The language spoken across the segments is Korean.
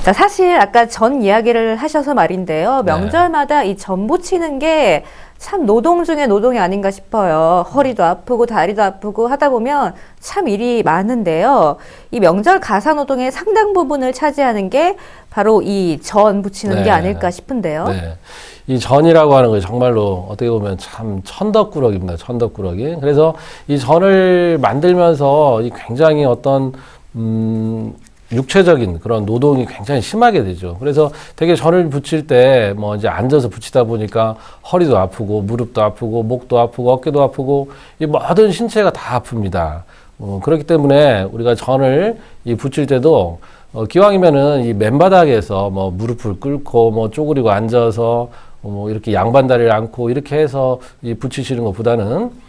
자, 사실 아까 전 이야기를 하셔서 말인데요. 네. 명절마다 이 전 부치는 게 참 노동 중에 노동이 아닌가 싶어요. 허리도 아프고 다리도 아프고 하다 보면 참 일이 많은데요. 이 명절 가사 노동의 상당 부분을 차지하는 게 바로 이 전 부치는 네. 게 아닐까 싶은데요. 네. 이 전이라고 하는 거 정말로 어떻게 보면 참 천덕꾸러기입니다. 천덕꾸러기. 그래서 이 전을 만들면서 이 굉장히 어떤 육체적인 그런 노동이 굉장히 심하게 되죠. 그래서 되게 전을 붙일 때 뭐 이제 앉아서 붙이다 보니까 허리도 아프고 무릎도 아프고 목도 아프고 어깨도 아프고 이 모든 신체가 다 아픕니다. 그렇기 때문에 우리가 전을 이 붙일 때도 기왕이면은 이 맨바닥에서 뭐 무릎을 꿇고 뭐 쪼그리고 앉아서 뭐 이렇게 양반다리를 앉고 이렇게 해서 이 붙이시는 것보다는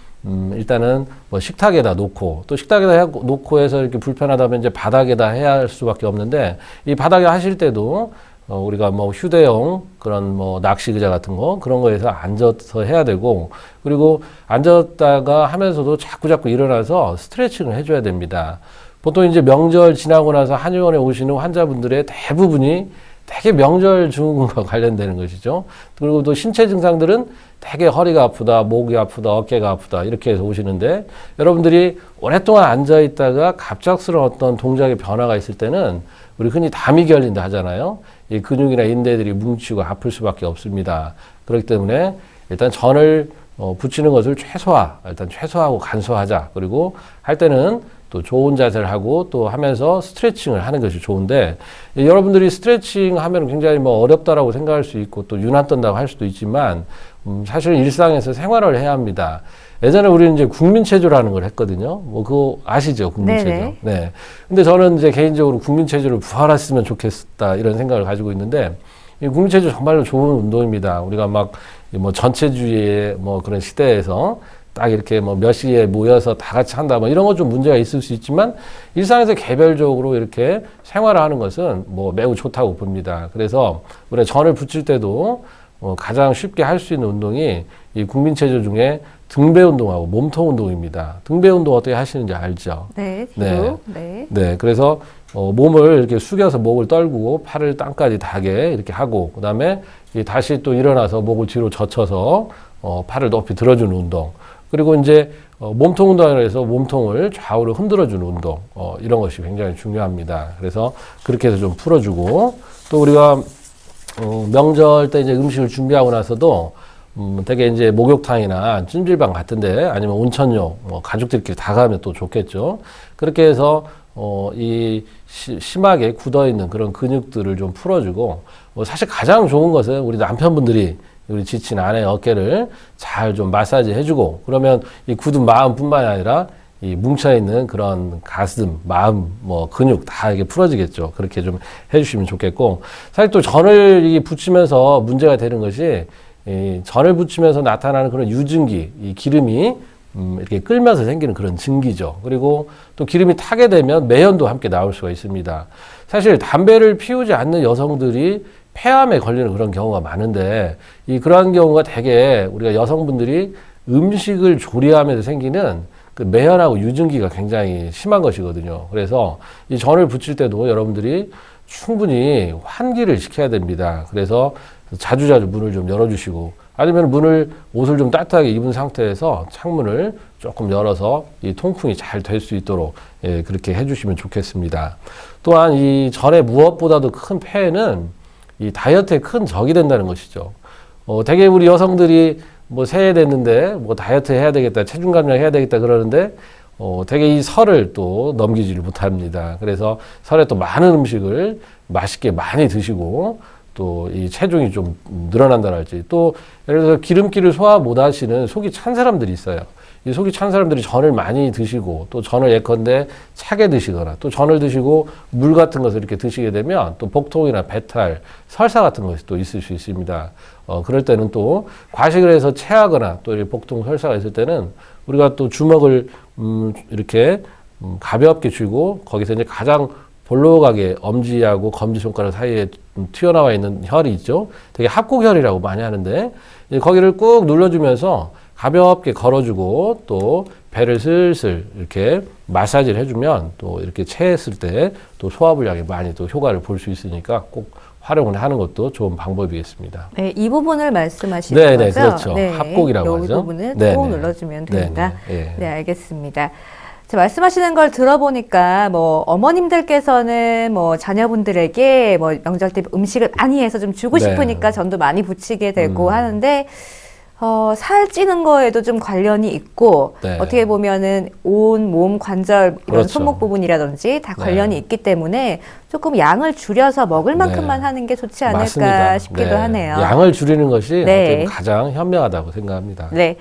일단은 뭐 식탁에다 놓고 또 식탁에다 놓고 해서 이렇게 불편하다면 이제 바닥에다 해야 할 수밖에 없는데 이 바닥에 하실 때도 우리가 뭐 휴대용 그런 뭐 낚시 의자 같은 거 그런 거에서 앉아서 해야 되고 그리고 앉았다가 하면서도 자꾸 일어나서 스트레칭을 해줘야 됩니다. 보통 이제 명절 지나고 나서 한의원에 오시는 환자분들의 대부분이 되게 명절 증후군과 관련되는 것이죠. 그리고 또 신체 증상들은 되게 허리가 아프다, 목이 아프다, 어깨가 아프다 이렇게 해서 오시는데 여러분들이 오랫동안 앉아 있다가 갑작스러운 어떤 동작의 변화가 있을 때는 우리 흔히 담이 결린다 하잖아요. 이 근육이나 인대들이 뭉치고 아플 수밖에 없습니다. 그렇기 때문에 일단 전을 붙이는 것을 최소화하고 간소화하자. 그리고 할 때는 또 좋은 자세를 하고 또 하면서 스트레칭을 하는 것이 좋은데 여러분들이 스트레칭 하면 굉장히 뭐 어렵다라고 생각할 수 있고 또 유난 떤다고 할 수도 있지만 사실 일상에서 생활을 해야 합니다. 예전에 우리는 이제 국민체조라는 걸 했거든요. 뭐 그거 아시죠? 국민체조. 네네. 네. 근데 저는 이제 개인적으로 국민체조를 부활했으면 좋겠다 이런 생각을 가지고 있는데 이 국민체조 정말로 좋은 운동입니다. 우리가 막 뭐 전체주의의 뭐 그런 시대에서 딱 이렇게 뭐 몇 시에 모여서 다 같이 한다 뭐 이런 거 좀 문제가 있을 수 있지만 일상에서 개별적으로 이렇게 생활을 하는 것은 뭐 매우 좋다고 봅니다. 그래서 우리가 전을 붙일 때도 가장 쉽게 할 수 있는 운동이 이 국민체조 중에 등배 운동하고 몸통 운동입니다. 등배 운동 어떻게 하시는지 알죠? 네, 뒤로. 네. 네, 그래서 몸을 이렇게 숙여서 목을 떨구고 팔을 땅까지 닿게 이렇게 하고 그다음에 다시 또 일어나서 목을 뒤로 젖혀서 팔을 높이 들어주는 운동. 그리고 이제 몸통 운동이라 해서 몸통을 좌우로 흔들어주는 운동. 이런 것이 굉장히 중요합니다. 그래서 그렇게 해서 좀 풀어주고 또 우리가 명절 때 이제 음식을 준비하고 나서도 되게 이제 목욕탕이나 찜질방 같은데 아니면 온천용 가족들끼리 다 가면 또 좋겠죠. 그렇게 해서 심하게 굳어 있는 그런 근육들을 좀 풀어주고 사실 가장 좋은 것은 우리 남편분들이 우리 지친 아내의 어깨를 잘 좀 마사지 해주고 그러면 이 굳은 마음뿐만이 아니라 이 뭉쳐있는 그런 가슴, 마음, 뭐 근육 다 이게 풀어지겠죠. 그렇게 좀 해주시면 좋겠고 사실 또 전을 이 붙이면서 문제가 되는 것이 이 전을 붙이면서 나타나는 그런 유증기, 이 기름이 이렇게 끓면서 생기는 그런 증기죠. 그리고 또 기름이 타게 되면 매연도 함께 나올 수가 있습니다. 사실 담배를 피우지 않는 여성들이 폐암에 걸리는 그런 경우가 많은데 그러한 경우가 되게 우리가 여성분들이 음식을 조리하면서 생기는 그 매연하고 유증기가 굉장히 심한 것이거든요. 그래서 이 전을 붙일 때도 여러분들이 충분히 환기를 시켜야 됩니다. 그래서 자주자주 문을 좀 열어주시고 아니면 옷을 좀 따뜻하게 입은 상태에서 창문을 조금 열어서 이 통풍이 잘 될 수 있도록 그렇게 해주시면 좋겠습니다. 또한 이 전에 무엇보다도 큰 폐해는 이 다이어트에 큰 적이 된다는 것이죠. 되게 우리 여성들이 뭐 새해 됐는데 뭐 다이어트 해야 되겠다, 체중 감량 해야 되겠다 그러는데 되게 이 설을 또 넘기지를 못합니다. 그래서 설에 또 많은 음식을 맛있게 많이 드시고 또 이 체중이 좀 늘어난다랄지 또 예를 들어서 기름기를 소화 못 하시는 속이 찬 사람들이 있어요. 이 속이 찬 사람들이 전을 많이 드시고 또 전을 예컨대 차게 드시거나 또 전을 드시고 물 같은 것을 이렇게 드시게 되면 또 복통이나 배탈, 설사 같은 것이 또 있을 수 있습니다. 그럴 때는 또 과식을 해서 체하거나 또 이렇게 복통, 설사가 있을 때는 우리가 또 주먹을 이렇게 가볍게 쥐고 거기서 이제 가장 볼록하게 엄지하고 검지손가락 사이에 튀어나와 있는 혈이 있죠. 되게 합곡혈이라고 많이 하는데 거기를 꾹 눌러주면서 가볍게 걸어주고 또 배를 슬슬 이렇게 마사지를 해주면 또 이렇게 체했을 때 또 소화불량에 많이 또 효과를 볼 수 있으니까 꼭 활용을 하는 것도 좋은 방법이겠습니다. 네, 이 부분을 말씀하시는 네, 네, 거죠? 그렇죠. 합곡이라고 이 하죠. 부분을 네, 꼭 네. 눌러주면 네, 된다. 네, 네, 알겠습니다. 자, 말씀하시는 걸 들어보니까 뭐 어머님들께서는 뭐 자녀분들에게 뭐 명절 때 음식을 많이 해서 좀 주고 네. 싶으니까 전도 많이 부치게 되고 음. 하는데 살 찌는 거에도 좀 관련이 있고 네. 어떻게 보면은 온 몸 관절 이런 그렇죠. 손목 부분이라든지 다 네. 관련이 있기 때문에 조금 양을 줄여서 먹을 만큼만 네. 하는 게 좋지 않을까 맞습니다. 싶기도 네. 하네요. 양을 줄이는 것이 네. 어떻게 보면 가장 현명하다고 생각합니다. 네.